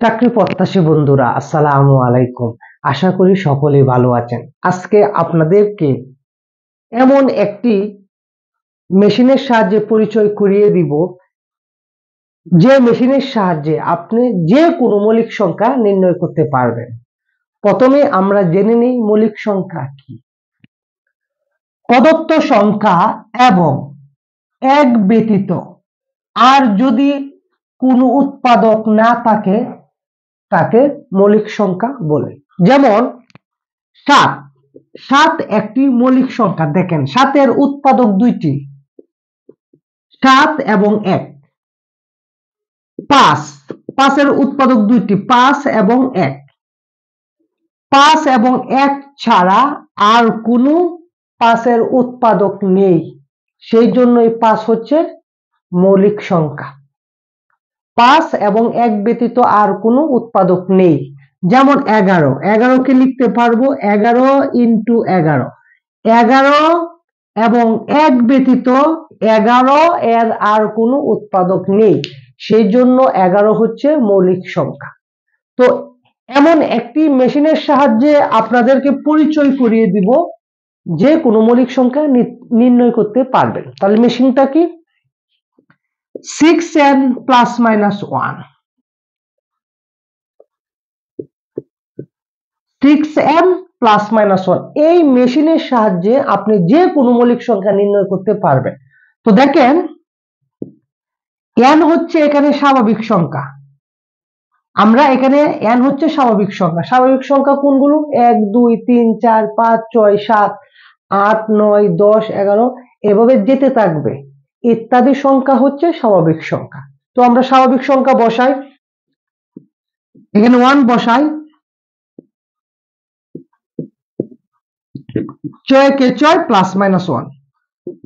চাকরি প্রত্যাশী বন্ধুরা, আসসালামু আলাইকুম। আশা করি সকলেই ভালো আছেন। আজকে আপনাদেরকে এমন একটি মেশিনের সাহায্যে পরিচয় করিয়ে দিব, যে মেশিনের সাহায্যে আপনি যে কোনো মৌলিক সংখ্যা নির্ণয় করতে পারবেন। প্রথমে আমরা জেনে নিই মৌলিক সংখ্যা কি। প্রদত্ত সংখ্যা এবং এক ব্যতীত আর যদি কোনো উৎপাদক না থাকে তাকে মৌলিক সংখ্যা বলে। যেমন 7 7 একটি মৌলিক সংখ্যা। দেখেন 7 এর উৎপাদক দুইটি, 7 এবং 1। 5 5 এর উৎপাদক দুইটি, 5 এবং 1। 5 এবং 1 ছাড়া আর কোনো 5 এর উৎপাদক নেই, সেই জন্য এই 5 হচ্ছে মৌলিক সংখ্যা। 5 এবং 1 ব্যতীত আর কোনো উৎপাদক নেই। যেমন 11 11কে লিখতে পারবো 11 ইন্টু 11। 11 এবং 1 ব্যতীত 11 এর আর কোনো উৎপাদক নেই, সেই জন্য 11 হচ্ছে মৌলিক সংখ্যা। তো এমন একটি মেশিনের সাহায্যে আপনাদেরকে পরিচয় করিয়ে দিব, যে কোনো মৌলিক সংখ্যা নির্ণয় করতে পারবেন। তাহলে মেশিনটা কি? 6n plus minus 1। 6n plus minus 1 এই মেশিনের সাহায্যে আপনি যে কোনো মৌলিক সংখ্যা নির্ণয় করতে পারবেন। তো দেখেন n হচ্ছে এখানে স্বাভাবিক সংখ্যা। আমরা এখানে n হচ্ছে স্বাভাবিক সংখ্যা। স্বাভাবিক সংখ্যা কোনগুলো? 1 2 3 4 5 6 7 8 9 10 11 এভাবে যেতে থাকবে। ইত্যাদি সংখ্যা হচ্ছে স্বাভাবিক সংখ্যা। তো আমরা স্বাভাবিক সংখ্যা বসাই, এখানে 1 বসাই, 6 কে 6 প্লাস মাইনাস 1।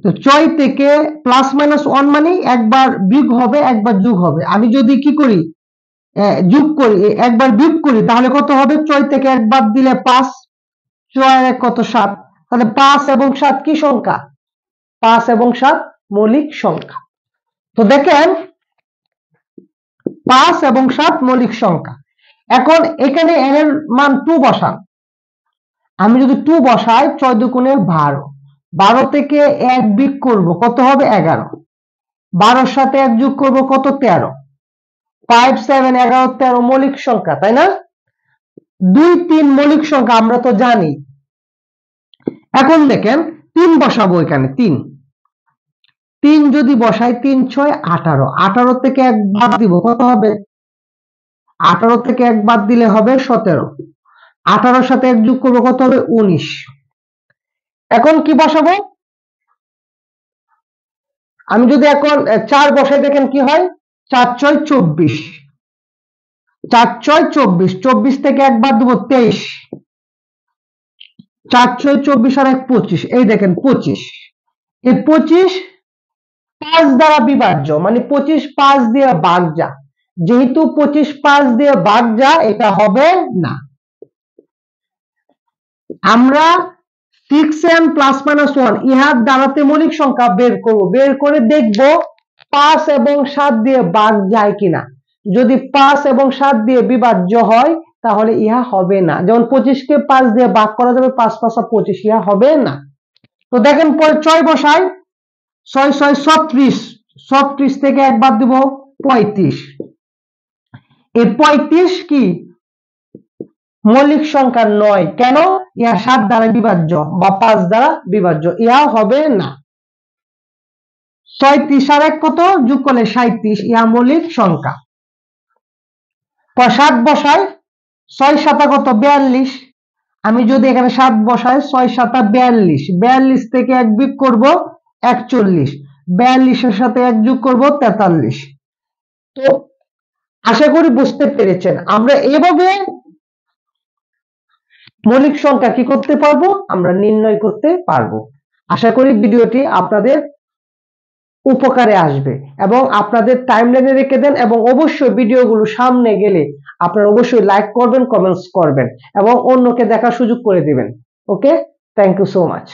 তো 6 থেকে প্লাস মাইনাস 1 মানে একবার বিয়োগ হবে একবার যোগ হবে। আমি যদি কি করি, যোগ করি, একবার বিয়োগ করি, তাহলে কত হবে? 6 থেকে এক বাদ দিলে 5, 6 আর 1 কত? 7। তাহলে 5 এবং 7 কি সংখ্যা? 5 এবং 7 মৌলিক সংখ্যা। তো দেখেন 5 এবং 7 মৌলিক সংখ্যা। এখন এখানে n এর মান 2 বসান। আমি যদি 2 বসাই, 6 দুগুণে 12, 12 থেকে 1 বিয়োগ করব, কত হবে? 11। 12 সাথে 1 যোগ করব, কত? 13। 5 7 11 13 মৌলিক সংখ্যা, তাই না? 2 3 মৌলিক সংখ্যা আমরা তো জানি। এখন দেখেন 3 বসাবো, এখানে 3 যদি বসাই, 3 6 18, 18 থেকে 1 বাদ দিব, কত হবে? 18 থেকে 1 বাদ দিলে হবে 17। 18 সাথে 1 যোগ করব, কত হবে? 19। এখন কি বসাবো? আমি যদি এখন 4 বসাই, দেখেন কি হয়? 4 6 24, 4 6 24, 24 থেকে 1 বাদ দেব, 23। 4 6 24 আর 1 25, এই দেখেন 25। এই 25 5 দ্বারা বিভাজ্য, মানে 25 5 দিয়ে ভাগ যা। যেহেতু 25 5 দিয়ে ভাগ যা, এটা হবে না। আমরা 6n প্লাস মাইনাস 1 ইহার দ্বারাতে মৌলিক সংখ্যা বের করব। বের করে দেখব 5 এবং 7 দিয়ে ভাগ যায় কিনা। যদি 5 এবং 7 দিয়ে বিভাজ্য হয়, তাহলে ইহা হবে না। যেমন 25 কে 5 দিয়ে ভাগ করা যাবে, 5 5 25, ইহা হবে না। তো দেখেন পরে 6 বসাই, 6 6 36, 36 থেকে 1 বাদ দিব, 35। এই 35 কি? মৌলিক সংখ্যা নয়। কেন? ইহা 7 দ্বারা বিভাজ্য বা 5 দ্বারা বিভাজ্য, ইহা হবে না। 36 আর 1 কত? যোগ করলে 37, ইহা মৌলিক সংখ্যা। 7 বসাই, 6 7 কত? 42। আমি যদি এখানে 7 বসাই, 6 7 42, 42 থেকে 1 বিয়োগ করব, 41। 42 এর সাথে 1 যোগ করব, 43। তো আশা করি বুঝতে পেরেছেন। আমরা এভাবে মৌলিক সংখ্যা কি করতে পারবো? আমরা নির্ণয় করতে পারবো। আশা করি ভিডিওটি আপনাদের উপকারে আসবে এবং আপনাদের টাইমলাইনে রেখে দেন, এবং অবশ্যই ভিডিওগুলো সামনে গেলে আপনারা অবশ্যই লাইক করবেন, কমেন্টস করবেন এবং অন্যকে দেখার সুযোগ করে দিবেন। ওকে, থ্যাংক ইউ সো মাচ।